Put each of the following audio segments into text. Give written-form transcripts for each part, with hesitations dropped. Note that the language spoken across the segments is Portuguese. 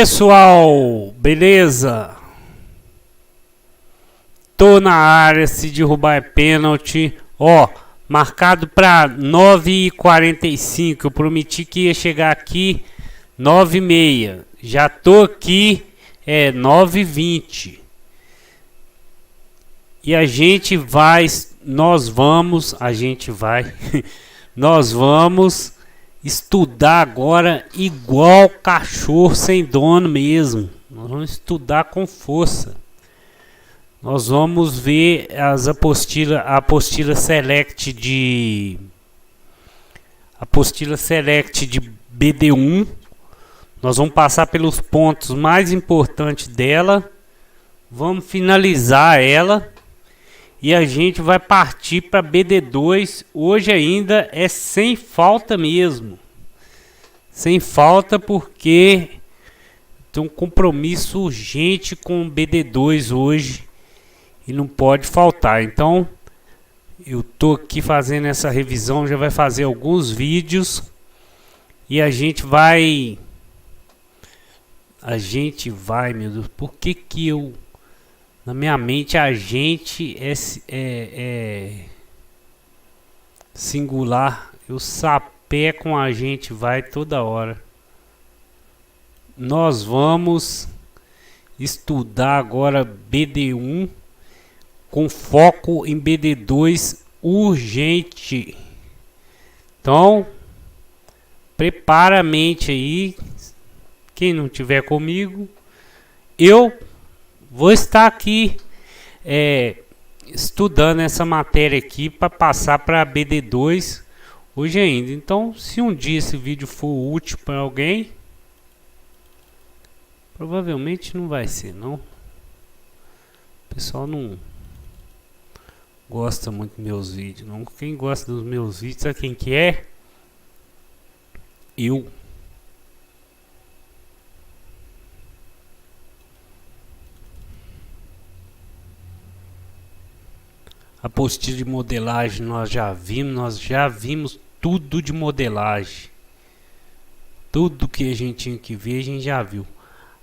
Pessoal, beleza? Tô na área, se derrubar é pênalti. Ó, marcado para 9h45. Eu prometi que ia chegar aqui 9h30. Já tô aqui, 9h20. E a gente vai, nós vamos estudar agora igual cachorro sem dono mesmo. Nós vamos estudar com força. Nós vamos ver a apostila select de BD1. Nós vamos passar pelos pontos mais importantes dela. Vamos finalizar ela. E a gente vai partir para BD2. Hoje ainda é sem falta mesmo. Sem falta porque tem um compromisso urgente com o BD2 hoje. E não pode faltar. Então eu tô aqui fazendo essa revisão. Já vai fazer alguns vídeos. E a gente vai... meu Deus, por que que eu... Na minha mente a gente é singular. Eu sapé com a gente vai toda hora. Nós vamos estudar agora BD1 com foco em BD2 urgente. Então, prepara a mente aí. Quem não tiver comigo, eu vou estar aqui estudando essa matéria aqui para passar para BD2 hoje ainda. Então, se um dia esse vídeo for útil para alguém, provavelmente não vai ser, não. O pessoal não gosta muito dos meus vídeos, não. Quem gosta dos meus vídeos, sabe quem que é? Eu. Apostila de modelagem nós já vimos tudo de modelagem. Tudo que a gente tinha que ver a gente já viu.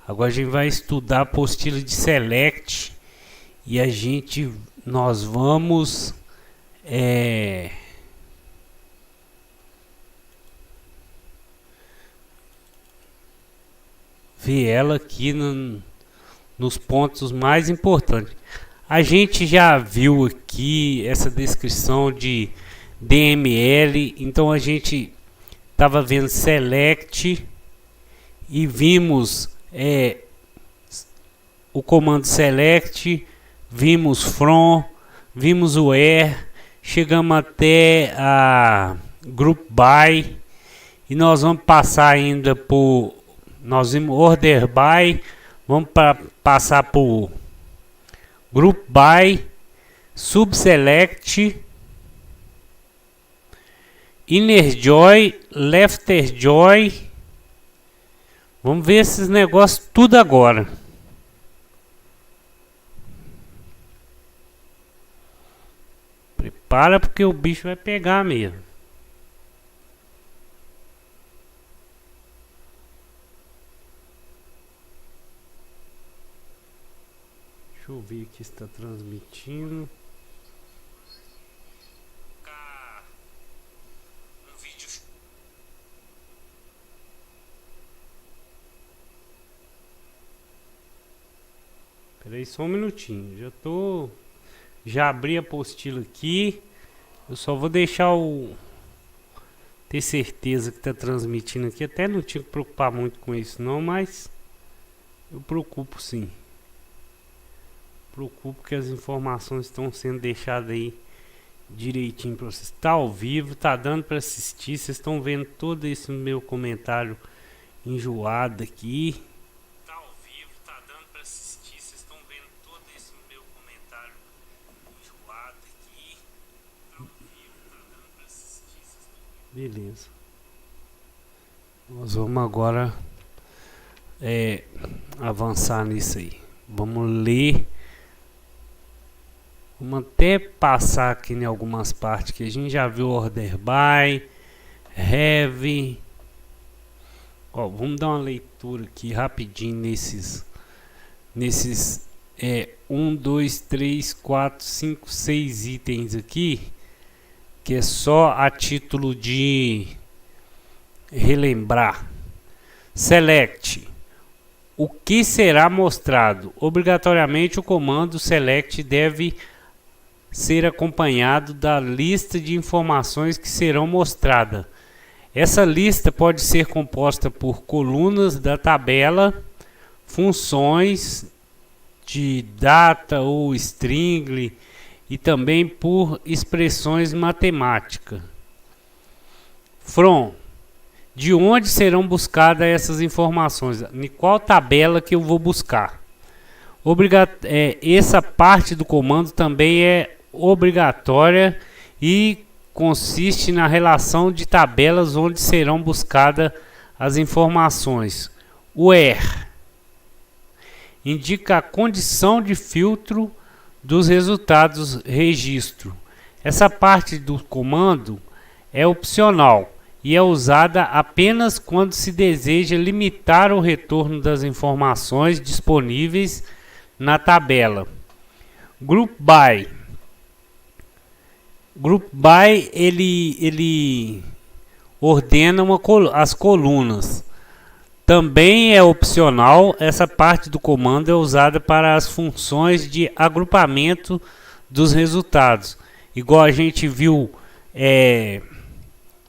Agora a gente vai estudar a apostila de select e nós vamos ver ela aqui nos pontos mais importantes. A gente já viu aqui essa descrição de DML, então a gente estava vendo select e vimos o comando select, vimos from, vimos o where, chegamos até a group by e nós vamos passar ainda por, nós vimos order by, vamos passar por group by, subselect, inner join, lefter join. Vamos ver esses negócios tudo agora. Prepara porque o bicho vai pegar mesmo. Deixa eu ver aqui se está transmitindo. Um vídeo. Peraí só um minutinho. Já abri a apostila aqui. Eu só vou deixar ter certeza que está transmitindo aqui. Até não tinha que preocupar muito com isso não, mas eu preocupo sim. Preocupo que as informações estão sendo deixadas aí direitinho para vocês. Tá ao vivo, tá dando para assistir. Vocês estão vendo todo esse meu comentário enjoado aqui. Tá ao vivo, tá dando para assistir. Vocês estão vendo todo esse meu comentário enjoado aqui. Tá ao vivo, tá dando para assistir. Vocês estão vendo. Beleza. Nós vamos agora avançar nisso aí. Vamos ler. Vamos até passar aqui em algumas partes que a gente já viu order by, have, Ó, vamos dar uma leitura aqui rapidinho nesses 1, 2, 3, 4, 5, 6 itens aqui, que é só a título de relembrar. Select. O que será mostrado? Obrigatoriamente o comando select deve ser acompanhado da lista de informações que serão mostradas. Essa lista pode ser composta por colunas da tabela, funções de data ou string e também por expressões matemáticas. From. De onde serão buscadas essas informações? Em qual tabela que eu vou buscar? Essa parte do comando também é obrigatória e consiste na relação de tabelas onde serão buscadas as informações. Where indica a condição de filtro dos resultados registro. Essa parte do comando é opcional e é usada apenas quando se deseja limitar o retorno das informações disponíveis na tabela. Group by. Group by ele ordena as colunas. Também é opcional, essa parte do comando é usada para as funções de agrupamento dos resultados. Igual a gente viu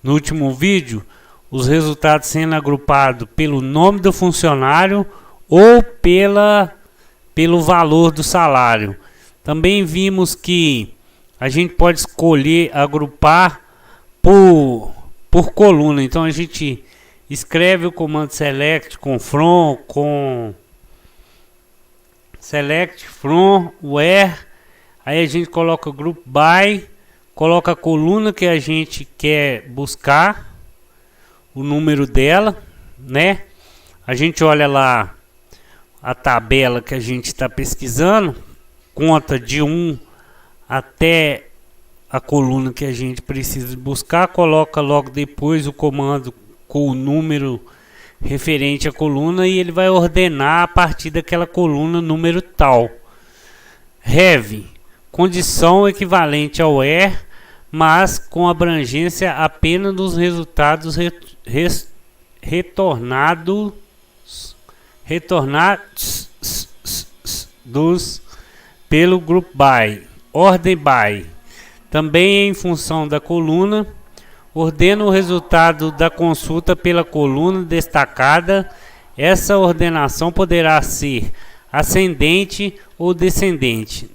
no último vídeo, os resultados sendo agrupados pelo nome do funcionário ou pelo valor do salário. Também vimos que a gente pode escolher agrupar por coluna. Então a gente escreve o comando select com from, com select from where, aí a gente coloca group by, coloca a coluna que a gente quer buscar, o número dela, né? A gente olha lá a tabela que a gente está pesquisando, conta de 1 até a coluna que a gente precisa buscar, coloca logo depois o comando com o número referente à coluna e ele vai ordenar a partir daquela coluna número tal. Have, condição equivalente ao where, mas com abrangência apenas dos resultados retornados pelo group by. Ordem by, também em função da coluna, ordena o resultado da consulta pela coluna destacada. Essa ordenação poderá ser ascendente ou descendente.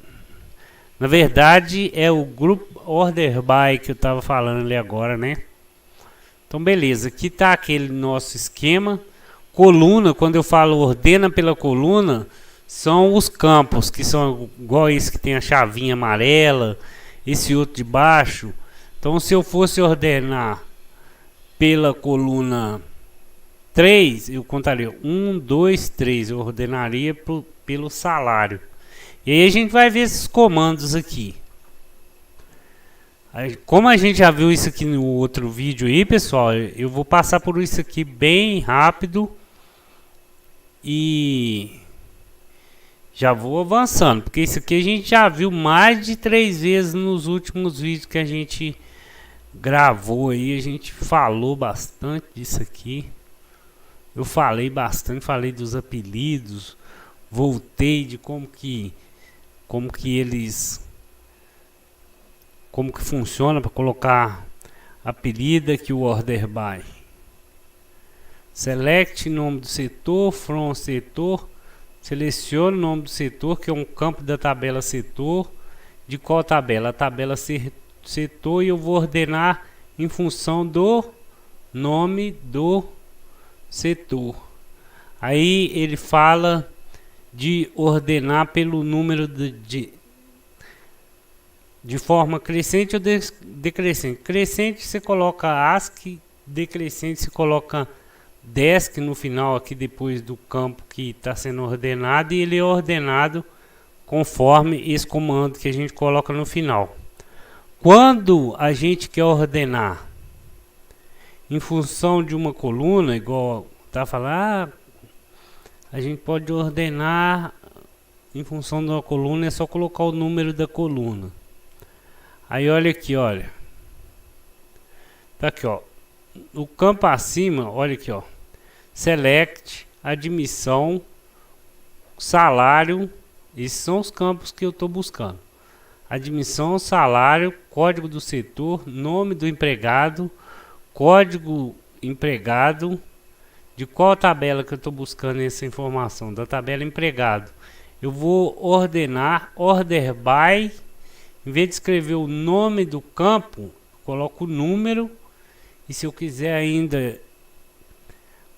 Na verdade, é o group order by que eu estava falando ali agora, né? Então, beleza. Aqui está aquele nosso esquema. Coluna, quando eu falo ordena pela coluna, são os campos, que são igual esse que tem a chavinha amarela, esse outro de baixo. Então, se eu fosse ordenar pela coluna 3, eu contaria 1, 2, 3. Eu ordenaria pelo salário. E aí a gente vai ver esses comandos aqui. Como a gente já viu isso aqui no outro vídeo aí, pessoal, eu vou passar por isso aqui bem rápido. E já vou avançando, porque isso aqui a gente já viu mais de 3 vezes nos últimos vídeos que a gente gravou aí. A gente falou bastante disso aqui. Eu falei bastante, falei dos apelidos, voltei de como que funciona para colocar apelido aqui, o order by. Select nome do setor, from setor, selecione o nome do setor, que é um campo da tabela setor. De qual tabela? A tabela setor, e eu vou ordenar em função do nome do setor. Aí ele fala de ordenar pelo número de forma crescente ou decrescente. Crescente você coloca ASCII, decrescente você coloca desc no final aqui depois do campo que está sendo ordenado, e ele é ordenado conforme esse comando que a gente coloca no final. Quando a gente quer ordenar em função de uma coluna, igual tá falando, a gente pode ordenar em função de uma coluna, é só colocar o número da coluna. Aí olha aqui, olha. Tá aqui, ó. No campo acima, olha aqui, ó. Select, admissão, salário. Esses são os campos que eu estou buscando. Admissão, salário, código do setor, nome do empregado, código empregado. De qual tabela que eu estou buscando essa informação? Da tabela empregado. Eu vou ordenar order by. Em vez de escrever o nome do campo, coloco o número. E se eu quiser ainda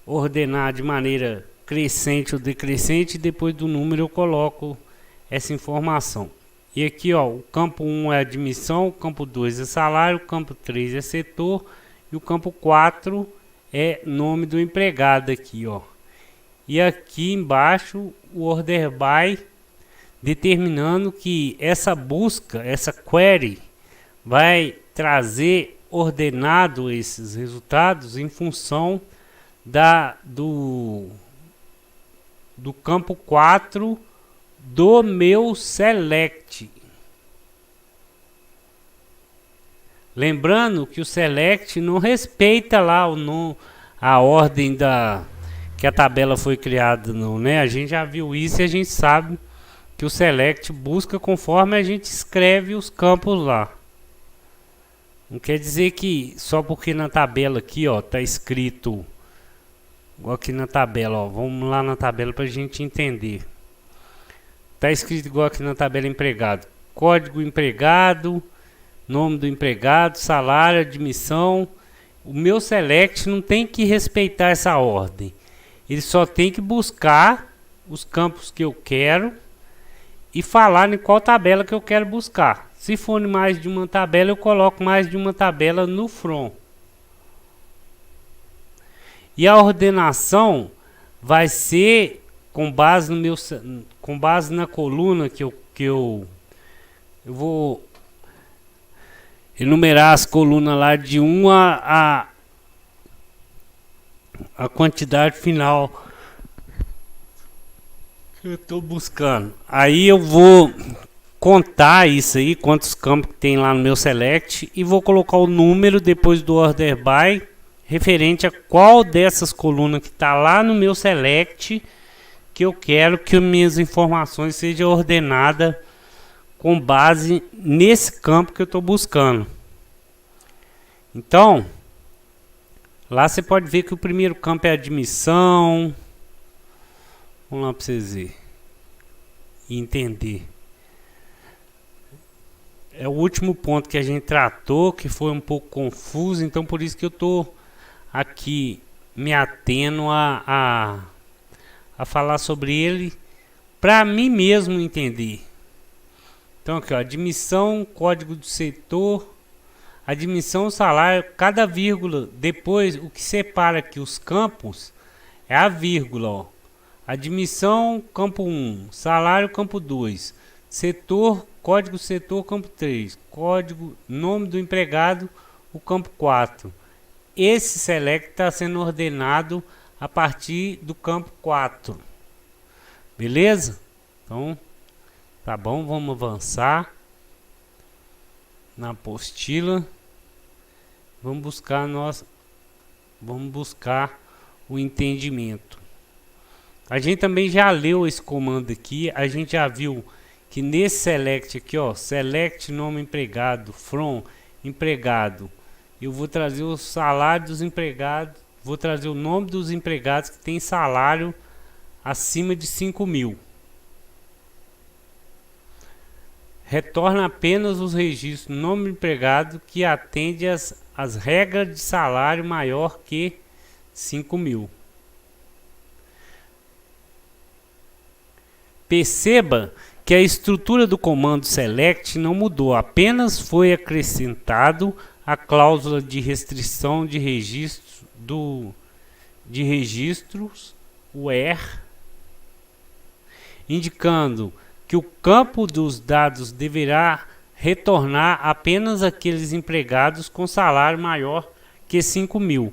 ordenar de maneira crescente ou decrescente, depois do número eu coloco essa informação. E aqui, ó, o campo 1 é admissão, o campo 2 é salário, o campo 3 é setor e o campo 4 é nome do empregado aqui, ó. E aqui embaixo o order by, determinando que essa busca, essa query, vai trazer ordenado esses resultados em função do campo 4 do meu select. Lembrando que o select não respeita lá a ordem que a tabela foi criada, não, né? A gente já viu isso e a gente sabe que o select busca conforme a gente escreve os campos lá. Não quer dizer que só porque na tabela aqui, ó, tá escrito igual aqui na tabela, ó. Vamos lá na tabela para a gente entender. Tá escrito igual aqui na tabela empregado. Código empregado, nome do empregado, salário, admissão. O meu select não tem que respeitar essa ordem. Ele só tem que buscar os campos que eu quero e falar em qual tabela que eu quero buscar. Se for em mais de uma tabela, eu coloco mais de uma tabela no from. E a ordenação vai ser com base na coluna que eu vou enumerar as colunas lá de 1 a quantidade final que eu estou buscando. Aí eu vou contar isso aí, quantos campos tem lá no meu select, e vou colocar o número depois do order by referente a qual dessas colunas que está lá no meu select que eu quero que minhas informações sejam ordenadas com base nesse campo que eu estou buscando. Então, lá você pode ver que o primeiro campo é admissão. Vamos lá para vocês verem e entender. É o último ponto que a gente tratou, que foi um pouco confuso, então por isso que eu estou aqui me atendo a falar sobre ele para mim mesmo entender. Então aqui, ó, admissão, código do setor, admissão, salário, cada vírgula, depois o que separa aqui os campos é a vírgula, ó. Admissão, campo 1, salário, campo 2, setor, código setor, campo 3, código, nome do empregado, o campo 4. Esse select está sendo ordenado a partir do campo 4. Beleza? Então, tá bom, vamos avançar na apostila. Vamos buscar o entendimento. A gente também já leu esse comando aqui, a gente já viu que nesse select aqui, ó, select nome empregado, from empregado, eu vou trazer o salário dos empregados, vou trazer o nome dos empregados que tem salário acima de 5.000. Retorna apenas os registros nome do empregado que atende às regras de salário maior que 5.000. Perceba que a estrutura do comando select não mudou, apenas foi acrescentado a cláusula de restrição de registros where, indicando que o campo dos dados deverá retornar apenas aqueles empregados com salário maior que 5.000.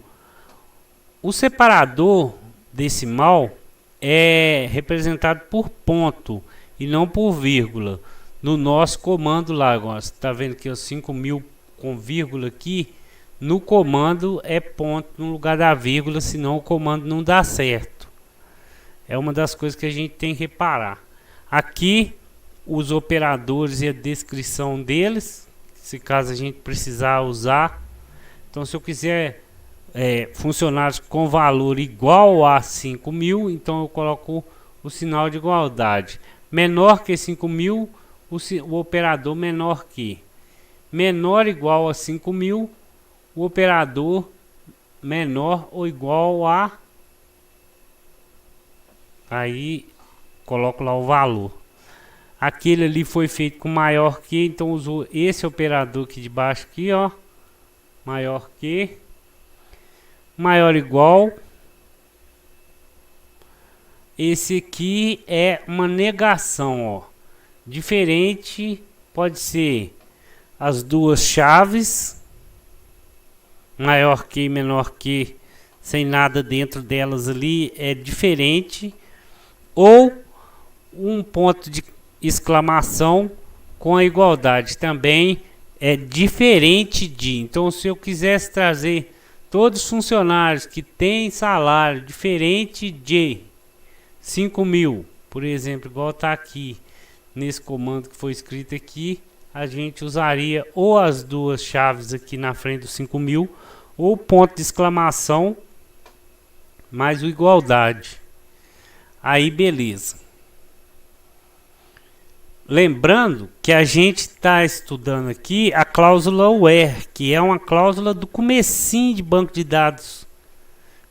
O separador decimal é representado por ponto e não por vírgula. No nosso comando lá, você está vendo que os 5.000 com vírgula aqui, no comando é ponto no lugar da vírgula, senão o comando não dá certo. É uma das coisas que a gente tem que reparar. Aqui os operadores e a descrição deles, se caso a gente precisar usar. Então se eu quiser funcionários com valor igual a 5.000, então eu coloco o sinal de igualdade. Menor que 5.000, o operador menor que. Menor ou igual a 5.000, o operador menor ou igual a. Aí coloco lá o valor. Aquele ali foi feito com maior que, então usou esse operador aqui de baixo aqui, ó. Maior que. Maior ou igual. Esse aqui é uma negação, ó. Diferente pode ser as duas chaves, maior que e menor que, sem nada dentro delas ali, é diferente, ou um ponto de exclamação com a igualdade também é diferente de. Então se eu quisesse trazer todos os funcionários que têm salário diferente de 5.000, por exemplo, igual está aqui nesse comando que foi escrito aqui, a gente usaria ou as duas chaves aqui na frente do 5.000 ou ponto de exclamação mais o igualdade. Aí beleza. Lembrando que a gente está estudando aqui a cláusula where, que é uma cláusula do comecinho de banco de dados.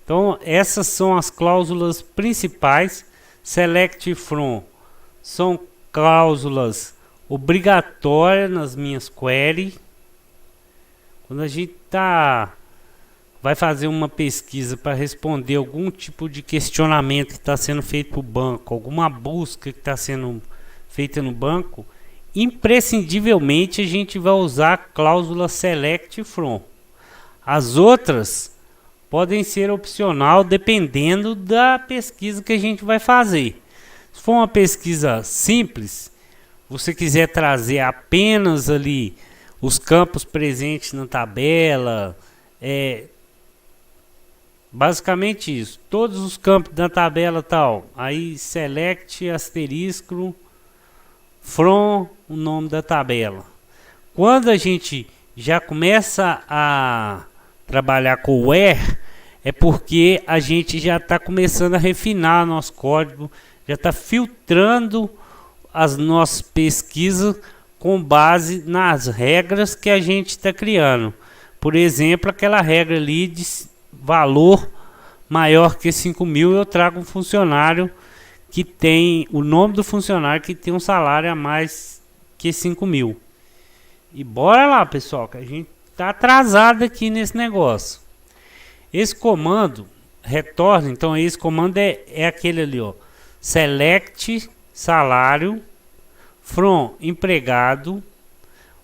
Então essas são as cláusulas principais. Select from são cláusulas obrigatórias nas minhas queries. Quando a gente vai fazer uma pesquisa para responder algum tipo de questionamento que está sendo feito para o banco, alguma busca que está sendo feita no banco, imprescindivelmente a gente vai usar a cláusula select from. As outras podem ser opcional dependendo da pesquisa que a gente vai fazer. Se for uma pesquisa simples, você quiser trazer apenas ali os campos presentes na tabela, basicamente isso, todos os campos da tabela tal, aí select asterisco from o nome da tabela. Quando a gente já começa a trabalhar com o where, é porque a gente já está começando a refinar nosso código, já está filtrando as nossas pesquisas com base nas regras que a gente está criando. Por exemplo, aquela regra ali de valor maior que 5.000, eu trago um funcionário que tem o nome do funcionário que tem um salário a mais que 5.000. E bora lá, pessoal, que a gente está atrasado aqui nesse negócio. Esse comando retorna, então esse comando é aquele ali, ó, select salário from empregado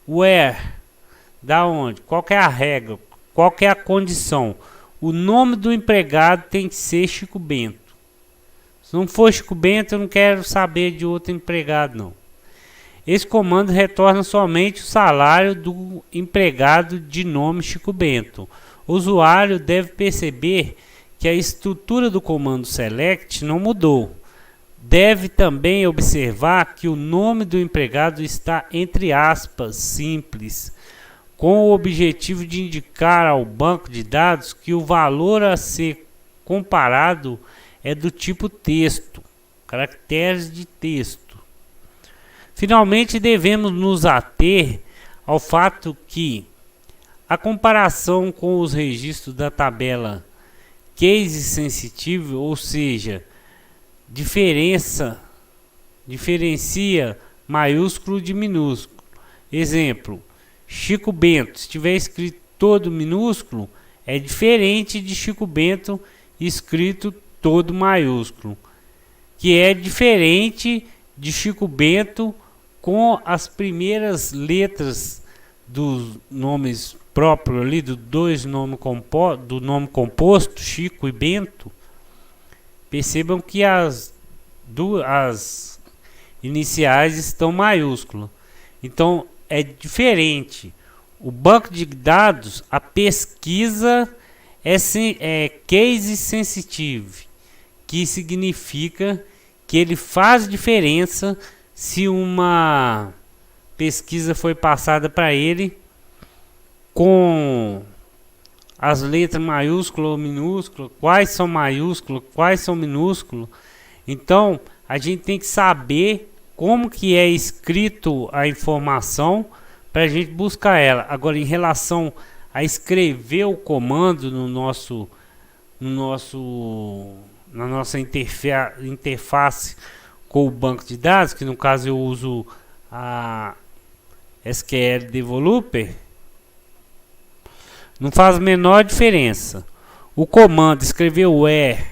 where, da onde, qual que é a regra, qual que é a condição. O nome do empregado tem que ser Chico Bento. Se não for Chico Bento, eu não quero saber de outro empregado, não. Esse comando retorna somente o salário do empregado de nome Chico Bento. O usuário deve perceber que a estrutura do comando select não mudou. Deve também observar que o nome do empregado está entre aspas simples, com o objetivo de indicar ao banco de dados que o valor a ser comparado é do tipo texto, caracteres de texto. Finalmente, devemos nos ater ao fato que a comparação com os registros da tabela case sensitive, ou seja, diferencia maiúsculo de minúsculo. Exemplo, Chico Bento, se tiver escrito todo minúsculo, é diferente de Chico Bento escrito todo maiúsculo, que é diferente de Chico Bento com as primeiras letras dos nomes próprios ali, do nome composto, Chico e Bento, Percebam que as iniciais estão maiúsculas. Então é diferente. O banco de dados, a pesquisa é case sensitive, que significa que ele faz diferença se uma pesquisa foi passada para ele com as letras maiúsculas ou minúsculas, quais são maiúsculas, quais são minúsculas. Então a gente tem que saber como que é escrito a informação para a gente buscar ela. Agora, em relação a escrever o comando na nossa interface com o banco de dados, que no caso eu uso a SQL Developer, não faz a menor diferença. O comando escrever where,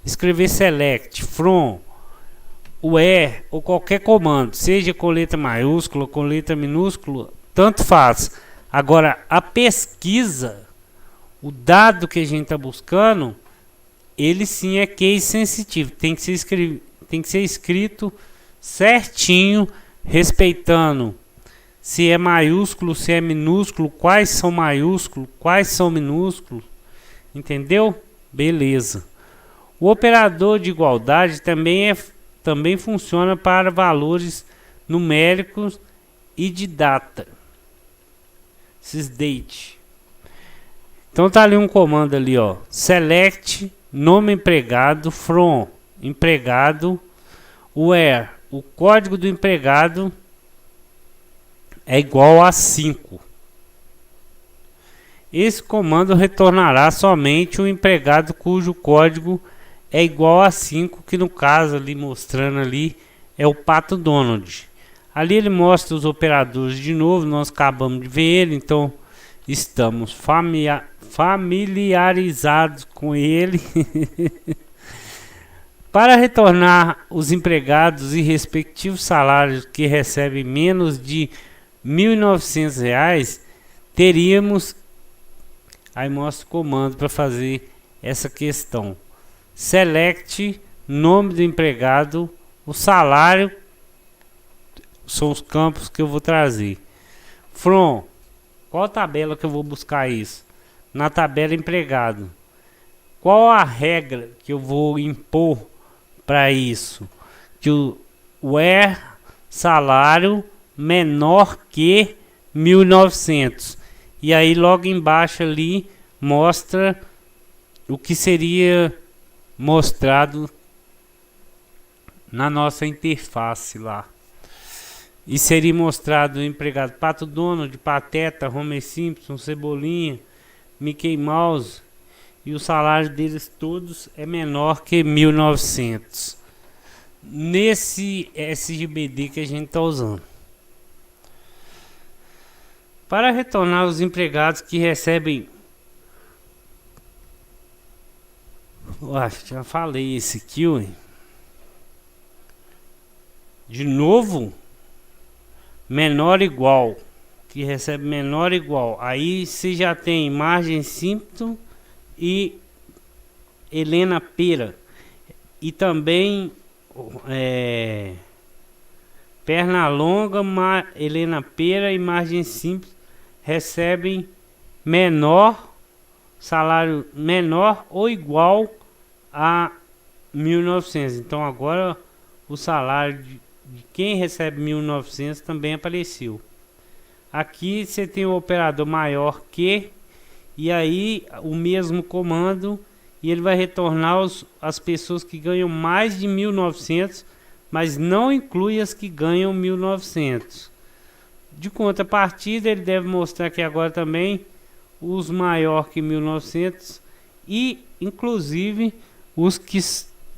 escrever select, from, where ou qualquer comando, seja com letra maiúscula ou com letra minúscula, tanto faz. Agora, a pesquisa, o dado que a gente está buscando, ele sim é case sensitivo. Tem que ser escrito certinho, respeitando se é maiúsculo, se é minúsculo, quais são maiúsculos, quais são minúsculos. Entendeu? Beleza. O operador de igualdade também funciona para valores numéricos e de data. Sysdate. Então tá ali um comando ali, ó. Select nome empregado from empregado where o código do empregado é igual a 5. Esse comando retornará somente o empregado cujo código é igual a 5, que no caso ali mostrando ali é o Pato Donald. Ali ele mostra os operadores de novo, nós acabamos de ver ele, então estamos familiarizados com ele. Para retornar os empregados e respectivos salários que recebem menos de R$ 1.900, teríamos, aí mostra o comando para fazer essa questão. Select nome do empregado, o salário são os campos que eu vou trazer. From, qual tabela que eu vou buscar isso? Na tabela empregado. Qual a regra que eu vou impor para isso? Que o where salário menor que 1.900. E aí logo embaixo ali mostra o que seria mostrado na nossa interface lá. E seria mostrado o empregado Pato Donald, Pateta, Homer Simpson, Cebolinha, Mickey Mouse, e o salário deles todos é menor que 1.900 nesse SGBD que a gente está usando. Para retornar os empregados que recebem, já falei esse aqui, ué. De novo, menor igual, que recebe menor igual. Aí você já tem Margem Simpson e Helena Pera. E também Pernalonga, Helena Pera e Margem Simpson recebem menor, salário menor ou igual a 1.900. Então agora o salário de quem recebe 1.900 também apareceu. Aqui você tem o operador maior que, e aí o mesmo comando, e ele vai retornar as pessoas que ganham mais de 1.900, mas não inclui as que ganham 1.900. De contrapartida, ele deve mostrar aqui agora também os maior que 1.900 e inclusive os que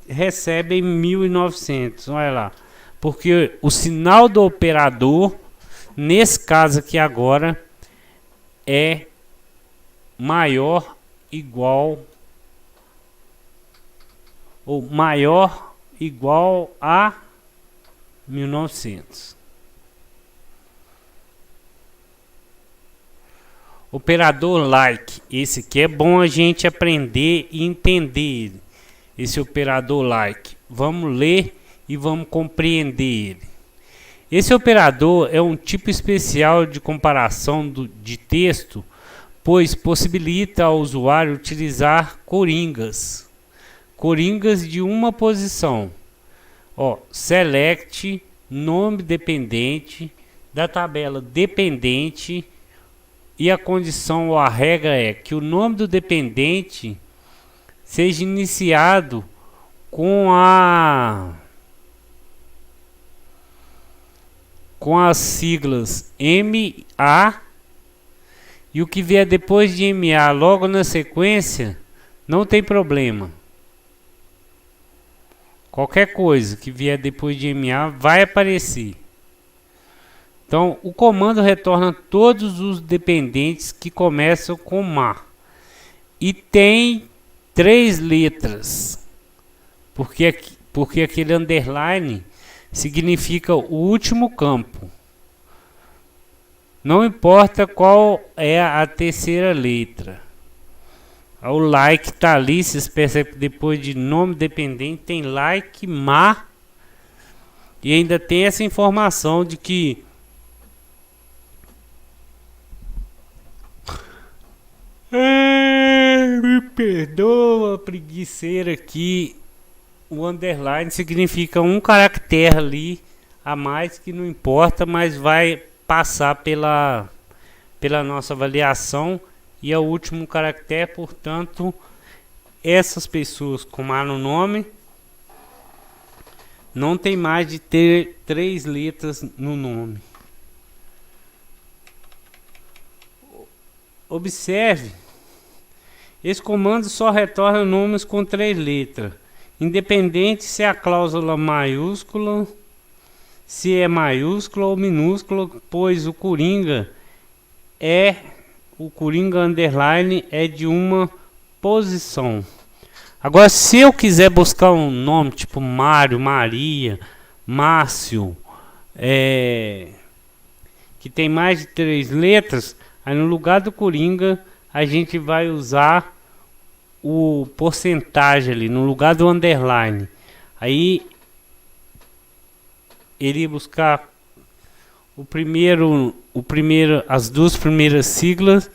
recebem 1.900. Olha lá. Porque o sinal do operador, nesse caso aqui agora, é maior igual ou maior igual a 1.900. Operador like, esse aqui é bom a gente aprender e entender ele. esse operador like. Vamos ler e vamos compreender ele. Esse operador é um tipo especial de comparação de texto, pois possibilita ao usuário utilizar coringas de uma posição. Select, nome dependente, da tabela dependente, e a condição ou a regra é que o nome do dependente seja iniciado com as siglas MA, e o que vier depois de MA logo na sequência não tem problema. Qualquer coisa que vier depois de MA vai aparecer. Então o comando retorna todos os dependentes que começam com MA e tem 3 letras, porque aquele underline significa o último campo. Não importa qual é a terceira letra. O like está ali, vocês percebem que depois de nome dependente tem like, ma, e ainda tem essa informação de que me perdoa a preguiceira aqui. O underline significa um caractere ali a mais, que não importa, mas vai passar pela nossa avaliação, e é o último caractere. Portanto, essas pessoas com A no nome não tem mais de ter 3 letras no nome. Observe, esse comando só retorna nomes com 3 letras, independente se é a cláusula maiúscula, se é maiúscula ou minúscula, pois o coringa underline é de uma posição. Agora, se eu quiser buscar um nome tipo Mário, Maria, Márcio, que tem mais de 3 letras, aí no lugar do coringa a gente vai usar o porcentagem ali no lugar do underline. Aí ele ia buscar as 2 primeiras siglas,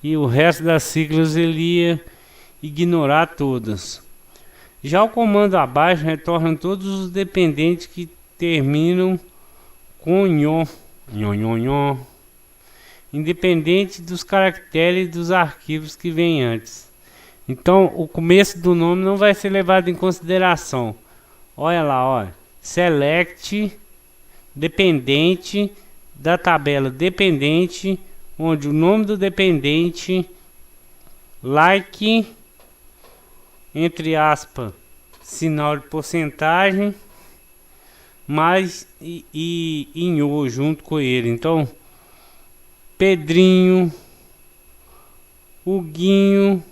e o resto das siglas ele ia ignorar todas. Já o comando abaixo retorna todos os dependentes que terminam com nho, independente dos caracteres dos arquivos que vêm antes. Então o começo do nome não vai ser levado em consideração. Olha lá, olha. Select dependente da tabela dependente, onde o nome do dependente, like, entre aspas, sinal de porcentagem, mais e inho junto com ele. Então Pedrinho, Huguinho,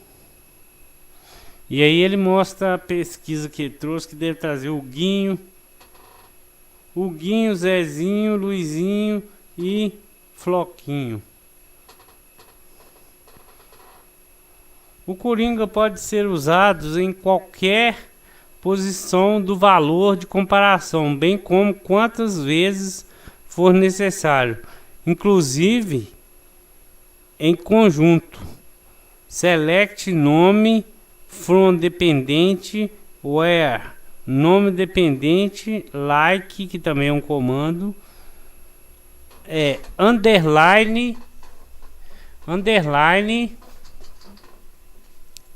e aí ele mostra a pesquisa que ele trouxe, que deve trazer Huguinho, Zezinho, Luizinho e Floquinho. O coringa pode ser usado em qualquer posição do valor de comparação, bem como quantas vezes for necessário, inclusive em conjunto. Select nome from dependente where nome dependente like, que também é um comando, underline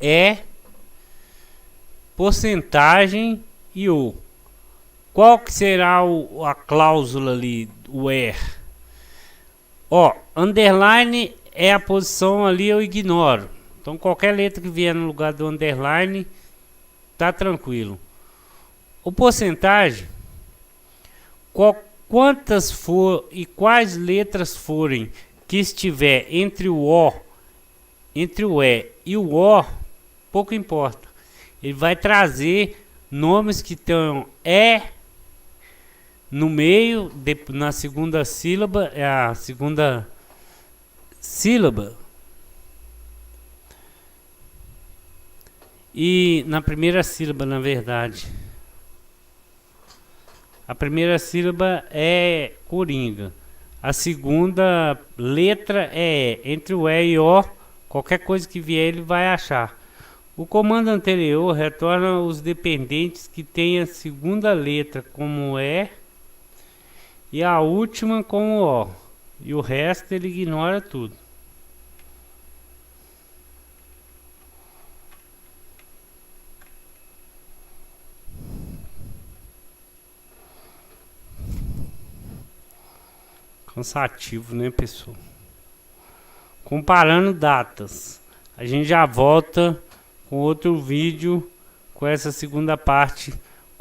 é porcentagem, e o qual que será a cláusula ali, o where. Underline é a posição ali, eu ignoro. Então qualquer letra que vier no lugar do underline tá tranquilo. O porcentagem, quantas for e quais letras forem que estiver entre o E e o O, pouco importa. Ele vai trazer nomes que estão no meio, na segunda sílaba, é a segunda sílaba, E na primeira sílaba, na verdade. A primeira sílaba é coringa. A segunda letra é E. Entre o E e O, qualquer coisa que vier ele vai achar. O comando anterior retorna os dependentes que têm a segunda letra como E e a última como O. E o resto ele ignora tudo. Cansativo, né, pessoal? Comparando datas. A gente já volta com outro vídeo com essa segunda parte